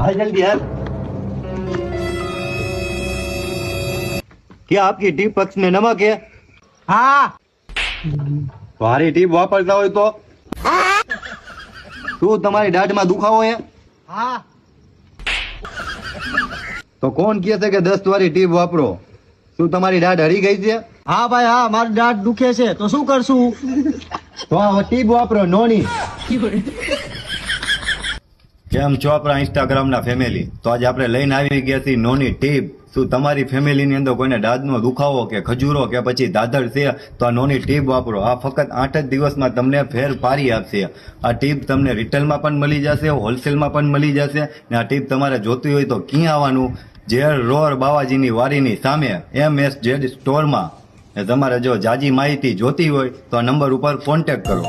हाँ जल्दी यार। क्या आपकी टीप पक्ष में नमक है? हाँ। तुम्हारी टीप वापरता हो तो શું તમારી દાઢમાં દુખાવો છે? હા। તો કોણ કહે છે કે 10 વાળી ટીપ વાપરો? શું તમારી દાઢ હરી ગઈ છે? હા ભાઈ હા, મારી દાઢ દુખે છે તો શું કરશું? તો આ ટીપ વાપરો નોની. કેમ છો આપણા ઇન્સ્ટાગ્રામના ફેમિલી? તો આજે આપણે લઈને આવી ગયા છીએ નોની ટીપ. શું તમારી ફેમિલીની અંદર કોઈને દાઢનો દુખાવો કે ખજૂરો કે પછી દાદર છે તો આ નોની ટીપ વાપરો. આ ફક્ત 8 જ દિવસમાં તમને ફેર પાડી આપશે. આ ટીપ તમને રિટેલમાં પણ મળી જશે, હોલસેલમાં પણ મળી જશે. ને આ ટીપ તમારે જોતી હોય તો ક્યાં આવવાનું? ઝેર રોર બાવાજીની વાડીની સામે MSZ સ્ટોરમાં. તમારે જો જાજી માહિતી જોતી હોય તો આ નંબર ઉપર કોન્ટેક્ટ કરો.